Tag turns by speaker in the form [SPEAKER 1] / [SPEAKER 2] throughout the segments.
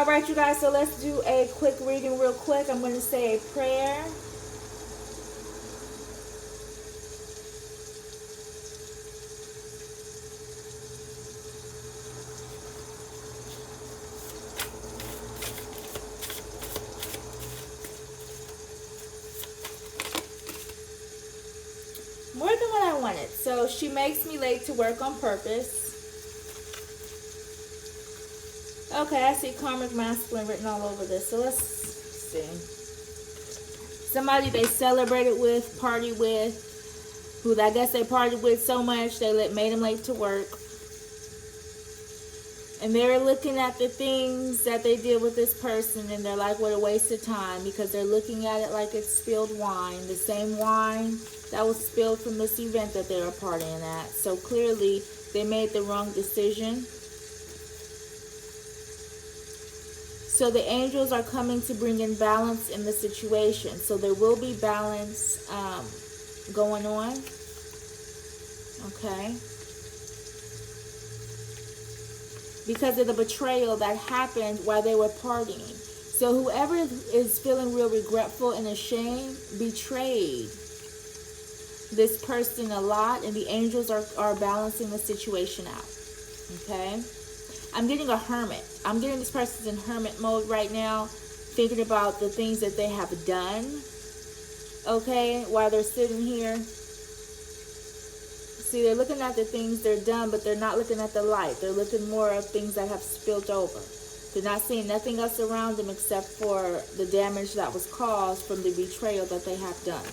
[SPEAKER 1] All right, you guys, so let's do a quick reading real quick. I'm going to say a prayer. More than what I wanted. So she makes me late to work on purpose. Okay, I see karmic masculine written all over this. So let's see. Somebody they celebrated with, party with, who I guess they partied with so much they made them late to work. And they're looking at the things that they did with this person and they're like, what a waste of time, because they're looking at it like it's spilled wine. The same wine that was spilled from this event that they were partying at. So clearly they made the wrong decision. So the angels are coming to bring in balance in the situation. So there will be balance going on. Okay. Because of the betrayal that happened while they were partying. So whoever is feeling real regretful and ashamed betrayed this person a lot, and the angels are balancing the situation out. Okay. I'm getting a hermit. I'm getting this person's in hermit mode right now, thinking about the things that they have done, okay, while they're sitting here. See, they're looking at the things they're done, but they're not looking at the light. They're looking more of things that have spilled over. They're not seeing nothing else around them except for the damage that was caused from the betrayal that they have done.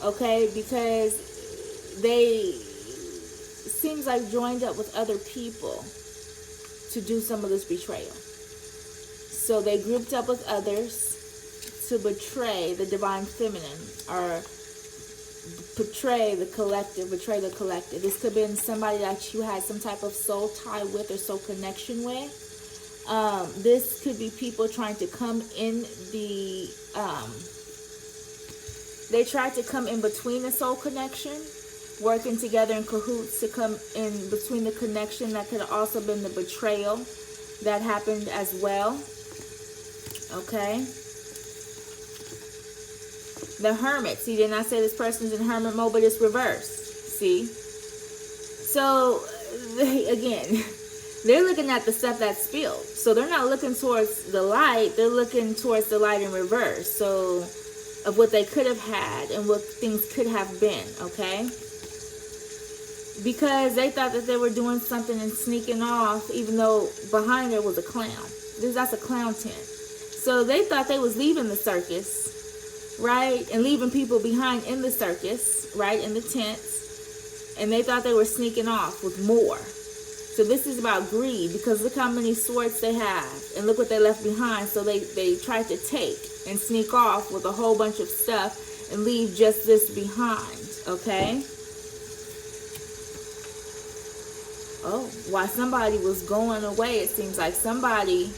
[SPEAKER 1] Okay, because they seems like joined up with other people to do some of this betrayal. So they grouped up with others to betray the divine feminine, or betray the collective. This could have been somebody that you had some type of soul tie with or soul connection with. This could be people trying to come in the they tried to come in between the soul connection, working together in cahoots to come in between the connection. That could have also been the betrayal that happened as well. Okay. The hermit. See, didn't I say this person's in hermit mode, but it's reversed. See? So, again, they're looking at the stuff that's spilled. So they're not looking towards the light. They're looking towards the light in reverse. So, of what they could have had and what things could have been. Okay? Because they thought that they were doing something and sneaking off, even though behind there was a clown. That's a clown tent. So they thought they was leaving the circus, right? And leaving people behind in the circus, right? In the tents. And they thought they were sneaking off with more. So this is about greed, because look how many swords they have. And look what they left behind. So they tried to take and sneak off with a whole bunch of stuff and leave just this behind, okay? Oh, while somebody was going away, it seems like somebody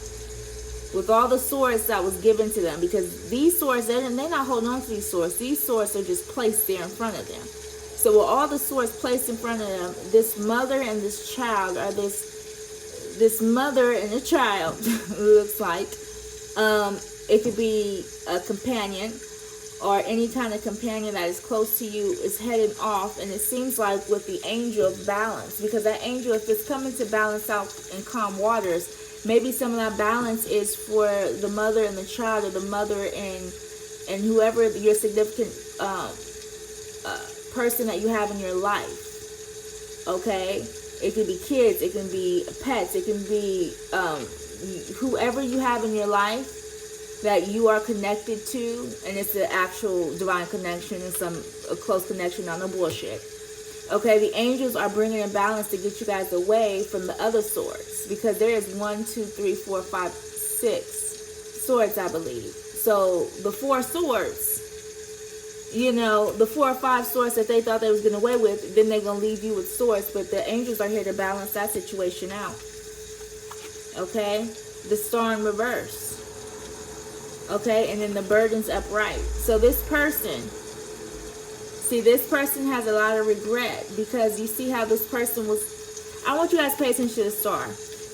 [SPEAKER 1] with all the swords that was given to them, because these swords, they're not holding on to these swords. These swords are just placed there in front of them. So with all the swords placed in front of them, this mother and this child, or this mother and a child, looks like, it could be a companion, or any kind of companion that is close to you is heading off. And it seems like with the angel of balance, because that angel, if it's coming to balance out in calm waters, maybe some of that balance is for the mother and the child, or the mother and whoever your significant person that you have in your life. Okay? It can be kids, it can be pets, it can be whoever you have in your life that you are connected to, and it's the actual divine connection and a close connection, not no bullshit. Okay, the angels are bringing in balance to get you guys away from the other swords, because there is 1, 2, 3, 4, 5, 6 swords, I believe. So the 4 swords, you know, the 4 or 5 swords that they thought they was getting away with, then they're going to leave you with swords. But the angels are here to balance that situation out. Okay, the star in reverse. Okay, and then the burdens upright. So this person, see, this person has a lot of regret, because you see how this person was. I want you guys to pay attention to the star,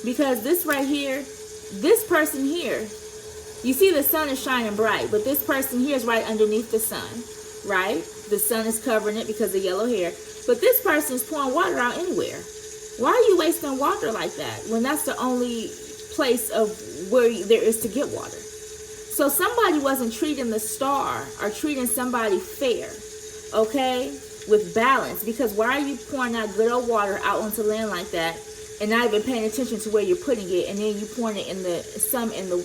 [SPEAKER 1] because this right here this person here, you see the sun is shining bright, but this person here is right underneath the sun, right? The sun is covering it because of yellow hair. But this person is pouring water out anywhere. Why are you wasting water like that when that's the only place of where there is to get water? So somebody wasn't treating the star or treating somebody fair, okay, with balance. Because why are you pouring that good old water out onto land like that and not even paying attention to where you're putting it, and then you pouring it in the some in the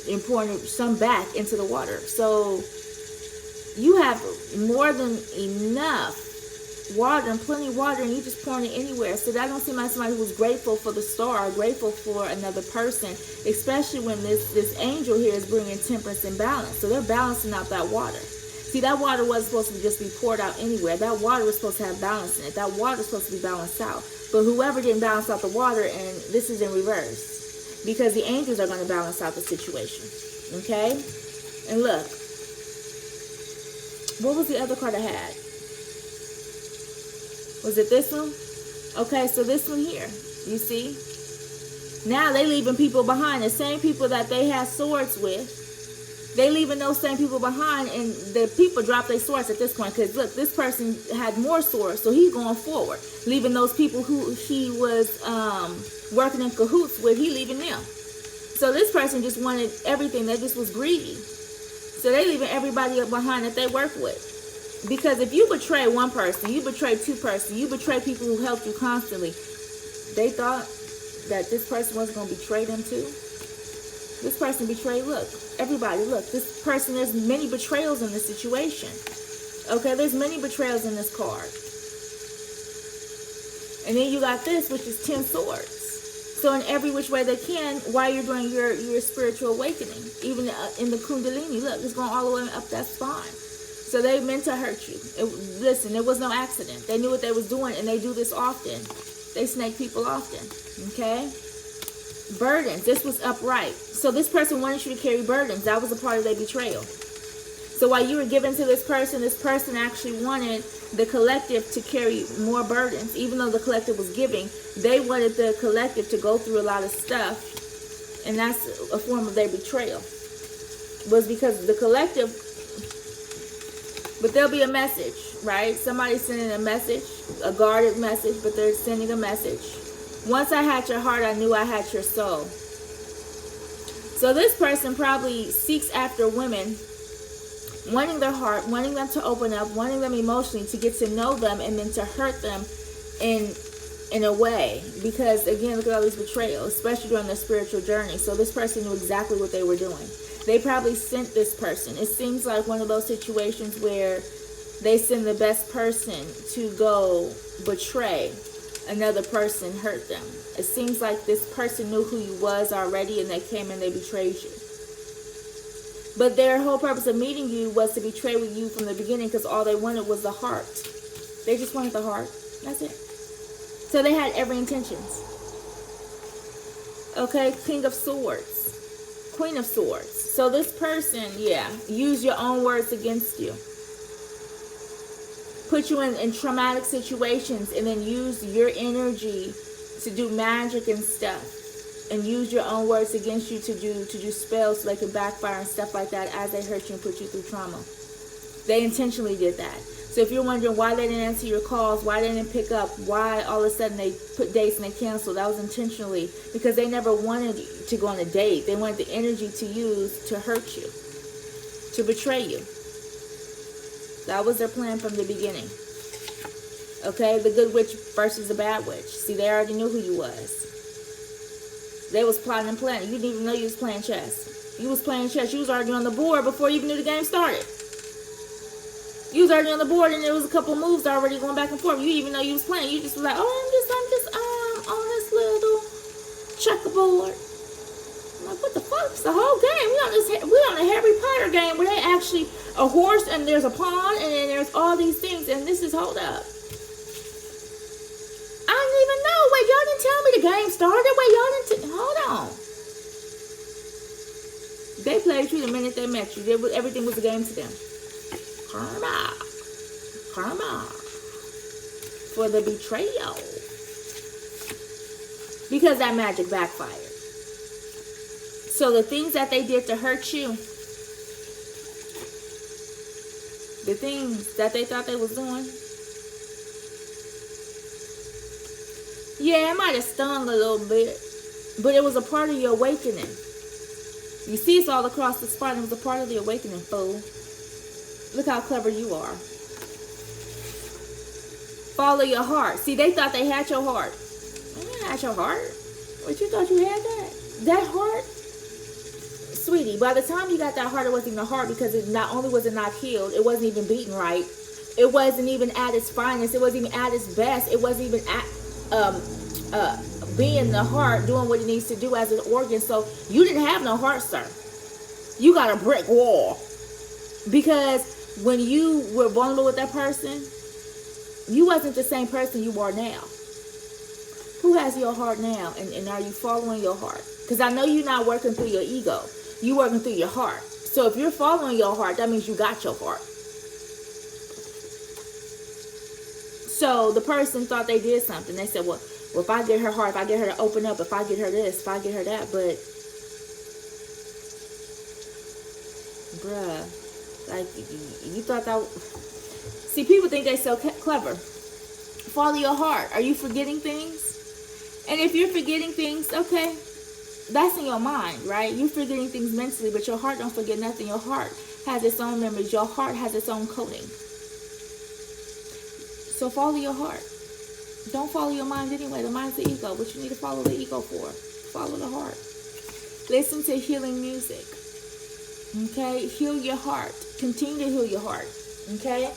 [SPEAKER 1] and pouring some back into the water? So you have more than enough water and plenty of water, and you just pouring it anywhere. So that don't seem like somebody who's grateful for the star or grateful for another person, especially when this angel here is bringing temperance and balance. So they're balancing out that water. See, that water wasn't supposed to just be poured out anywhere. That water was supposed to have balance in it. That water is supposed to be balanced out. But whoever didn't balance out the water, and this is in reverse, because the angels are going to balance out the situation. Okay? And look, what was the other card I had? Was it this one? Okay, so this one here, you see? Now they leaving people behind. The same people that they had swords with, they leaving those same people behind, and the people drop their swords at this point. Because look, this person had more swords, so he's going forward, leaving those people who he was working in cahoots with. He leaving them. So this person just wanted everything. They just was greedy. So they leaving everybody up behind that they work with. Because if you betray one person, you betray two persons, you betray people who helped you constantly, they thought that this person wasn't going to betray them too. This person betrayed, look, everybody, look, this person, there's many betrayals in this situation. Okay, there's many betrayals in this card. And then you got this, which is 10 swords. So in every which way they can, while you're doing your spiritual awakening, even in the Kundalini, look, it's going all the way up that spine. So they meant to hurt you. Listen, it was no accident. They knew what they was doing, and they do this often. They snake people often, okay? Burdens. This was upright. So this person wanted you to carry burdens. That was a part of their betrayal. So while you were giving to this person actually wanted the collective to carry more burdens. Even though the collective was giving, they wanted the collective to go through a lot of stuff. And that's a form of their betrayal. Was because the collective... But there'll be a message, right? Somebody's sending a message, a guarded message, but they're sending a message. Once I had your heart, I knew I had your soul. So this person probably seeks after women, wanting their heart, wanting them to open up, wanting them emotionally to get to know them, and then to hurt them in a way. Because again, look at all these betrayals, especially during their spiritual journey. So this person knew exactly what they were doing. They probably sent this person. It seems like one of those situations where they send the best person to go betray another person, hurt them. It seems like this person knew who you was already, and they came and they betrayed you. But their whole purpose of meeting you was to betray with you from the beginning, because all they wanted was the heart. They just wanted the heart. That's it. So they had every intentions. Okay, King of Swords. Queen of Swords. So this person, yeah, use your own words against you. Put you in traumatic situations, and then use your energy to do magic and stuff. And use your own words against you to do spells so they can backfire and stuff like that as they hurt you and put you through trauma. They intentionally did that. So if you're wondering why they didn't answer your calls, why they didn't pick up, why all of a sudden they put dates and they canceled, that was intentionally because they never wanted you to go on a date. They wanted the energy to use to hurt you, to betray you. That was their plan from the beginning. Okay, the good witch versus the bad witch. See, they already knew who you was. They was plotting and planning. You didn't even know you was playing chess. You was playing chess. You was already on the board before you even knew the game started. You was already on the board, and there was a couple moves already going back and forth. You didn't even know you was playing. You just was like, oh, I'm just on this little checkerboard. I'm like, what the fuck? It's the whole game. We on a Harry Potter game where they actually a horse and there's a pawn and then there's all these things, and this is hold up. I didn't even know. Wait, y'all didn't tell me the game started. Wait, y'all didn't. Hold on. They played you the minute they met you. Everything was a game to them. Karma for the betrayal, because that magic backfired. So the things that they did to hurt you, the things that they thought they was doing, yeah, it might have stung a little bit, but it was a part of your awakening. You see, it's all across the spine. It was a part of the awakening, fool. Look how clever you are. Follow your heart. See, they thought they had your heart. You had your heart. What, you thought you had that? That heart? Sweetie, by the time you got that heart, it wasn't even a heart, because it not only was it not healed, it wasn't even beating right. It wasn't even at its finest. It wasn't even at its best. It wasn't even at being the heart, doing what it needs to do as an organ. So you didn't have no heart, sir. You got a brick wall. Because when you were vulnerable with that person, you wasn't the same person you are now. Who has your heart now? And are you following your heart? Because I know you're not working through your ego. You're working through your heart. So if you're following your heart, that means you got your heart. So the person thought they did something. They said, well, if I get her heart, if I get her to open up, if I get her this, if I get her that. But, bruh, like, you thought that... See, people think they're so clever. Follow your heart. Are you forgetting things? And if you're forgetting things, okay, that's in your mind, right? You're forgetting things mentally, but your heart don't forget nothing. Your heart has its own memories. Your heart has its own coding. So follow your heart. Don't follow your mind anyway. The mind's the ego. What you need to follow the ego for? Follow the heart. Listen to healing music. Okay? Heal your heart. Continue to heal your heart. Okay?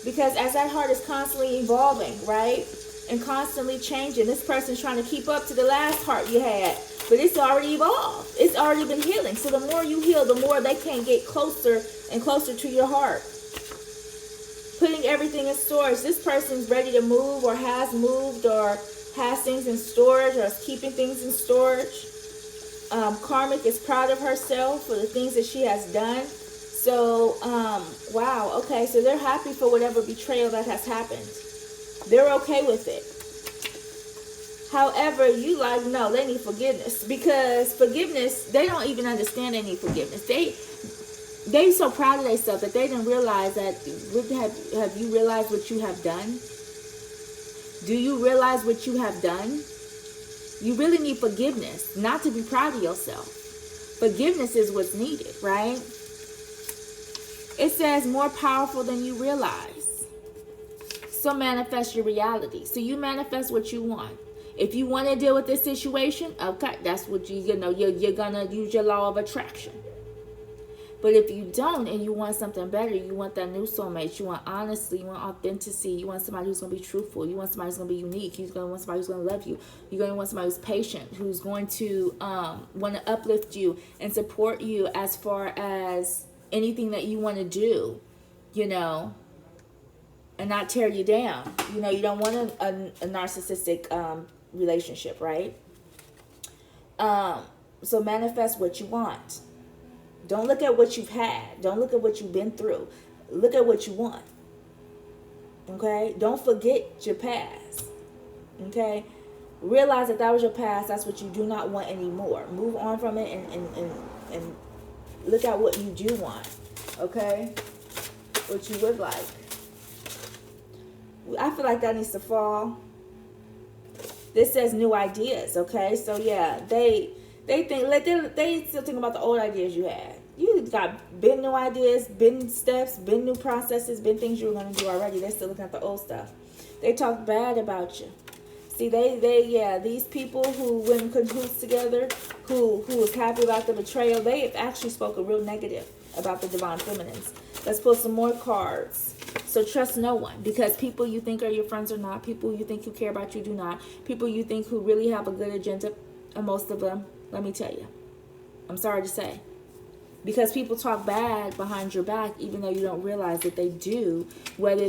[SPEAKER 1] Because as that heart is constantly evolving, right? And constantly changing. This person's trying to keep up to the last heart you had. But it's already evolved. It's already been healing. So the more you heal, the more they can get closer and closer to your heart. Putting everything in storage. This person's ready to move, or has moved, or has things in storage, or is keeping things in storage. Karmic is proud of herself for the things that she has done. So, wow, okay, so they're happy for whatever betrayal that has happened. They're okay with it. However, you like, no, they need forgiveness. Because forgiveness, they don't even understand they need forgiveness. They're so proud of themselves that they didn't realize that. Have you realized what you have done? Do you realize what you have done? You really need forgiveness, not to be proud of yourself. Forgiveness is what's needed, right? It says more powerful than you realize. So manifest your reality. So you manifest what you want. If you want to deal with this situation, okay, that's what you're going to use your law of attraction. But if you don't, and you want something better, you want that new soulmate, you want honesty, you want authenticity, you want somebody who's going to be truthful, you want somebody who's going to be unique, you're going to want somebody who's going to love you, you're going to want somebody who's patient, who's going to want to uplift you and support you as far as anything that you want to do, you know, and not tear you down. You know, you don't want a narcissistic relationship, right? So manifest what you want. Don't look at what you've had. Don't look at what you've been through. Look at what you want. Okay? Don't forget your past. Okay? Realize that that was your past. That's what you do not want anymore. Move on from it and look at what you do want. Okay? What you would like. I feel like that needs to fall. This says new ideas. Okay? So yeah, they still think about the old ideas you had. You got been new ideas, been steps, been new processes, been things you were going to do already. They're still looking at the old stuff. They talk bad about you. See, these people who went in cahoots together, who was happy about the betrayal, they have actually spoken real negative about the divine feminines. Let's pull some more cards. So trust no one, because people you think are your friends are not. People you think who care about you do not. People you think who really have a good agenda, and most of them, let me tell you, I'm sorry to say, because people talk bad behind your back, even though you don't realize that they do, whether